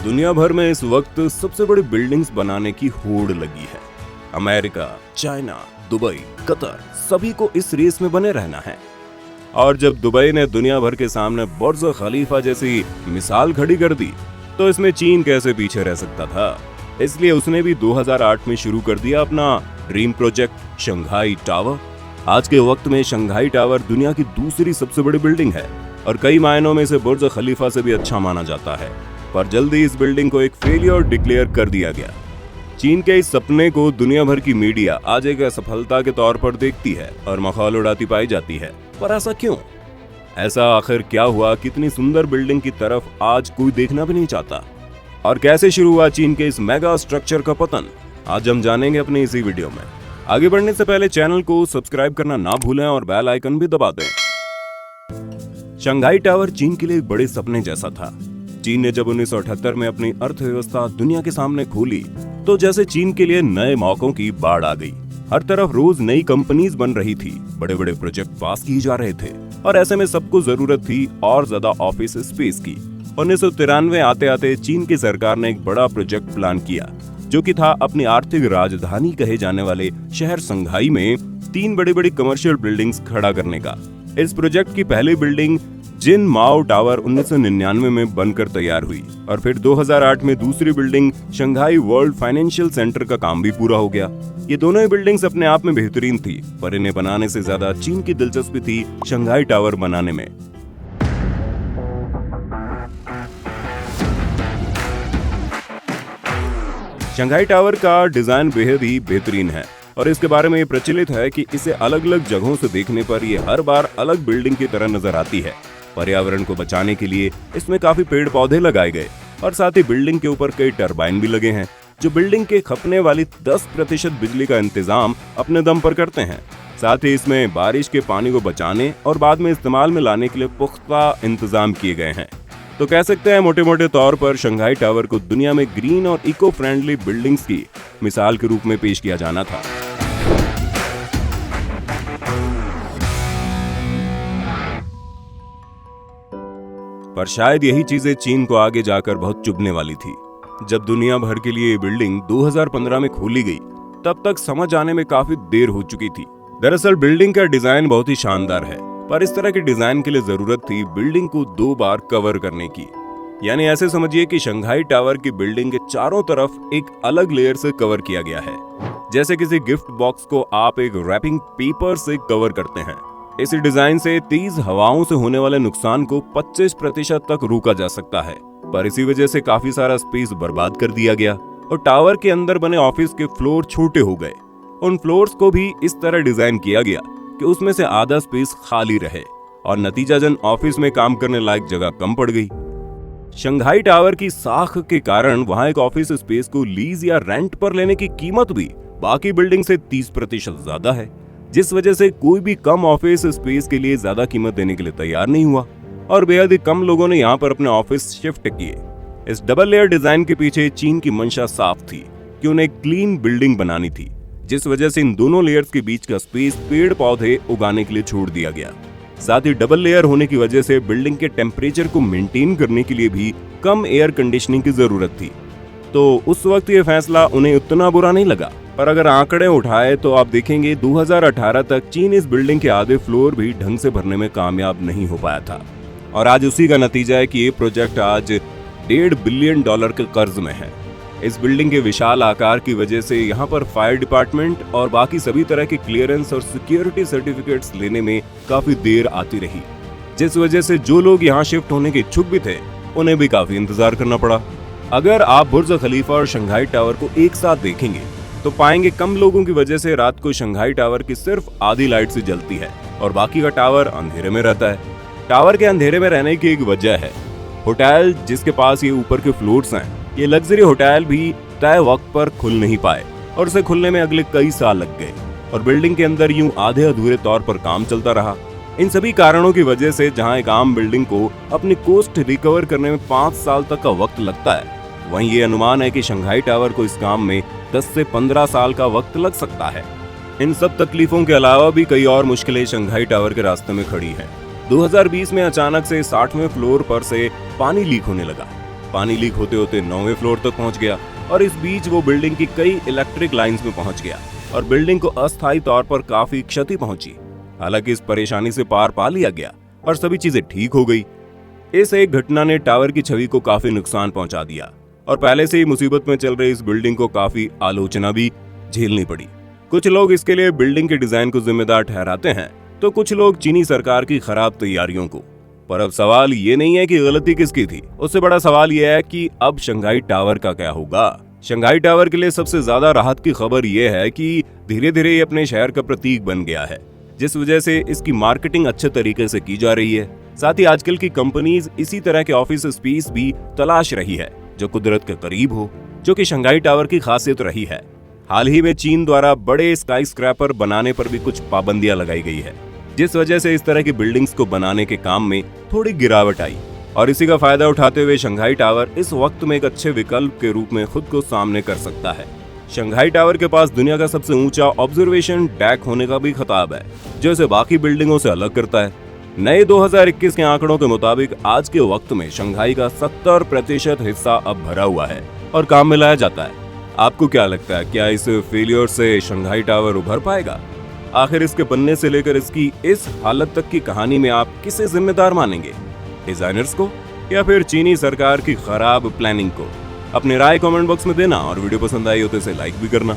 दुनिया भर में इस वक्त सबसे बड़ी बिल्डिंग्स बनाने की होड़ लगी है। अमेरिका, चाइना, दुबई, कतर सभी को इस रेस में बने रहना है। और जब दुबई ने दुनिया भर के सामने बुर्ज खलीफा जैसी मिसाल खड़ी कर दी, तो इसमें चीन कैसे पीछे रह सकता था। इसलिए उसने भी 2008 में शुरू कर दिया अपना ड्रीम प्रोजेक्ट शंघाई टावर। आज के वक्त में शंघाई टावर दुनिया की दूसरी सबसे बड़ी बिल्डिंग है और कई मायनों में इसे बुर्ज खलीफा से भी अच्छा माना जाता है। पर जल्दी इस बिल्डिंग को एक फेलियर डिक्लेयर कर दिया गया। चीन के इस सपने को दुनिया भर की मीडिया आज एक असफलता के तौर पर देखती है और मखौल उड़ाती पाई जाती है। पर ऐसा क्यों? ऐसा आखिर क्या हुआ? कितनी सुंदर बिल्डिंग की तरफ आज कोई देखना भी नहीं चाहता। और कैसे शुरू हुआ चीन के इस मेगा स्ट्रक्चर का पतन, आज हम जानेंगे अपने इसी वीडियो में। आगे बढ़ने से पहले चैनल को सब्सक्राइब करना ना भूलें और बेल आइकन भी दबा दें। शंघाई टावर चीन के लिए एक बड़े सपने जैसा था। चीन ने जब 1978 में अपनी अर्थव्यवस्था दुनिया के सामने खोली, तो जैसे चीन के लिए नए मौकों की बाढ़ आ गई। हर तरफ रोज नई कंपनीज बन रही थी, बड़े बड़े प्रोजेक्ट पास किए जा रहे थे और ऐसे में सबको जरूरत थी और ज्यादा ऑफिस स्पेस की। 1993 आते आते चीन की सरकार ने एक बड़ा प्रोजेक्ट प्लान किया, जो कि था अपनी आर्थिक राजधानी कहे जाने वाले शहर शंघाई में 3 बड़ी बड़ी कमर्शियल बिल्डिंग्स खड़ा करने का। इस प्रोजेक्ट की पहली बिल्डिंग जिन माओ टावर 1999 में बनकर तैयार हुई और फिर 2008 में दूसरी building Shanghai world financial centre का काम भी पूरा हो गया। ये दोनों ही बिल्डिंग्स अपने आप में बेहतरीन थी, पर इन्हें बनाने से ज्यादा चीन की दिलचस्पी थी शंघाई टावर बनाने में। शंघाई टावर का डिजाइन बेहद ही बेहतरीन है और इसके बारे में ये प्रचलित है कि इसे अलग अलग जगहों से देखने पर ये हर बार अलग बिल्डिंग की तरह नजर आती है। पर्यावरण को बचाने के लिए इसमें काफी पेड़ पौधे लगाए गए और साथ ही बिल्डिंग के ऊपर कई टरबाइन भी लगे हैं, जो बिल्डिंग के खपने वाली 10% बिजली का इंतजाम अपने दम पर करते हैं। साथ ही इसमें बारिश के पानी को बचाने और बाद में इस्तेमाल में लाने के लिए पुख्ता इंतजाम किए गए हैं। तो कह सकते हैं मोटे मोटे तौर पर शंघाई टावर को दुनिया में ग्रीन और इको फ्रेंडली बिल्डिंग्स की मिसाल के रूप में पेश किया जाना था। पर शायद यही चीजें चीन को आगे जाकर बहुत चुभने वाली थी। जब दुनिया भर के लिए ये बिल्डिंग 2015 में खोली गई, तब तक समझ आने में काफी देर हो चुकी थी। दरअसल बिल्डिंग का डिजाइन बहुत ही शानदार है, पर इस तरह के डिजाइन के लिए जरूरत थी बिल्डिंग को 2 बार कवर करने की। यानी ऐसे समझिए कि शंघाई टावर की बिल्डिंग के चारों तरफ एक अलग लेयर से कवर किया गया है, जैसे किसी गिफ्ट बॉक्स को आप एक रैपिंग पेपर से कवर करते हैं। इस डिजाइन से तेज हवाओं से होने वाले नुकसान को 25% तक रोका जा सकता है, पर इसी वजह से काफी सारा स्पेस बर्बाद कर दिया गया और टावर के अंदर बने ऑफिस के फ्लोर छोटे हो गए। उन फ्लोर्स को भी इस तरह डिजाइन किया गया कि उसमें से आधा स्पेस खाली रहे और नतीजतन ऑफिस में काम करने लायक जगह कम पड़ गई। शंघाई टावर की साख के कारण वहां एक ऑफिस स्पेस को लीज या रेंट पर लेने की कीमत भी बाकी बिल्डिंग से 30% ज्यादा है, जिस वजह से कोई भी कम ऑफिस स्पेस के लिए ज्यादा कीमत देने के लिए तैयार नहीं हुआ और बेहद ही कम लोगों ने यहाँ पर अपने ऑफिस शिफ्ट किए। इस डबल लेयर डिजाइन के पीछे चीन की मंशा साफ थी कि उन्हें क्लीन बिल्डिंग बनानी थी, जिस वजह से इन दोनों लेयर्स के बीच का स्पेस पेड़ पौधे उगाने के लिए छोड़ दिया गया। साथ ही डबल लेयर होने की वजह से बिल्डिंग के टेम्परेचर को मेंटेन करने के लिए भी कम एयर कंडीशनिंग की जरूरत थी। तो उस वक्त ये फैसला उन्हें उतना बुरा नहीं लगा, पर अगर आंकड़े उठाए तो आप देखेंगे 2018 तक चीन इस बिल्डिंग के आधे फ्लोर भी ढंग से भरने में कामयाब नहीं हो पाया था। और आज उसी का नतीजा है कि ये प्रोजेक्ट आज $1.5 बिलियन के कर्ज में है। इस बिल्डिंग के विशाल आकार की वजह से यहाँ पर फायर डिपार्टमेंट और बाकी सभी तरह के क्लियरेंस और सिक्योरिटी सर्टिफिकेट्स लेने में काफी देर आती रही, जिस वजह से जो लोग यहाँ शिफ्ट होने के इच्छुक भी थे, उन्हें भी काफी इंतजार करना पड़ा। अगर आप बुर्ज खलीफा और शंघाई टावर को एक साथ देखेंगे तो पाएंगे कम लोगों की वजह से रात को शंघाई टावर की सिर्फ आधी लाइट से जलती है और बाकी का टावर अंधेरे में रहता है। टावर के अंधेरे में रहने की एक वजह है होटल जिसके पास ये ऊपर के फ्लोर्स हैं। ये लग्जरी होटल भी तय वक्त पर खुल नहीं पाए और उसे खुलने में अगले कई साल लग गए और बिल्डिंग के अंदर यूं आधे अधूरे तौर पर काम चलता रहा। इन सभी कारणों की वजह से जहां एक आम बिल्डिंग को अपनी कोस्ट रिकवर करने में 5 साल तक का वक्त लगता है, वहीं ये अनुमान है कि शंघाई टावर को इस काम में 10 से 15 साल का वक्त लग सकता है। इन सब तकलीफों के अलावा भी कई और मुश्किलें शंघाई टावर के रास्ते में खड़ी हैं। 2020 में अचानक से 60वें फ्लोर पर से पानी लीक होने लगा, पानी लीक होते होते 9वें फ्लोर तक पहुंच गया और इस बीच वो बिल्डिंग की कई इलेक्ट्रिक लाइंस में पहुंच गया और बिल्डिंग को अस्थायी तौर पर काफी क्षति पहुंची। हालांकि इस परेशानी से पार पा लिया गया और सभी चीजें ठीक हो गई। इस एक घटना ने टावर की छवि को काफी नुकसान पहुंचा दिया और पहले से ही मुसीबत में चल रही इस बिल्डिंग को काफी आलोचना भी झेलनी पड़ी। कुछ लोग इसके लिए बिल्डिंग के डिजाइन को जिम्मेदार ठहराते हैं तो कुछ लोग चीनी सरकार की खराब तैयारियों को। पर अब सवाल ये नहीं है कि गलती किसकी थी, उससे बड़ा सवाल यह है कि अब शंघाई टावर का क्या होगा। शंघाई टावर के लिए सबसे ज्यादा राहत की खबर यह है कि धीरे धीरे ये अपने शहर का प्रतीक बन गया है, जिस वजह से इसकी मार्केटिंग अच्छे तरीके से की जा रही है। साथ ही आजकल की कंपनीज इसी तरह के ऑफिस स्पेस भी तलाश रही है जो कुदरत के करीब हो, जो कि शंघाई टावर की खासियत रही है। हाल ही में चीन द्वारा बड़े स्काई स्क्रैपर बनाने पर भी कुछ पाबंदियां लगाई गई है, जिस वजह से इस तरह की बिल्डिंग्स को बनाने के काम में थोड़ी गिरावट आई और इसी का फायदा उठाते हुए शंघाई टावर इस वक्त में एक अच्छे विकल्प के रूप में खुद को सामने कर सकता है। शंघाई टावर के पास दुनिया का सबसे ऊंचा ऑब्जर्वेशन डेक होने का भी खिताब है, जो इसे बाकी बिल्डिंगों से अलग करता है। नए 2021 के आंकड़ों के मुताबिक आज के वक्त में शंघाई का 70% हिस्सा अब भरा हुआ है और काम में लाया जाता है। आपको क्या लगता है, क्या इस फेलियर से शंघाई टावर उभर पाएगा? आखिर इसके बनने से लेकर इसकी इस हालत तक की कहानी में आप किसे जिम्मेदार मानेंगे, डिजाइनर्स को या फिर चीनी सरकार की खराब प्लानिंग को? अपनी राय कमेंट बॉक्स में देना और वीडियो पसंद आई हो तो इसे लाइक भी करना।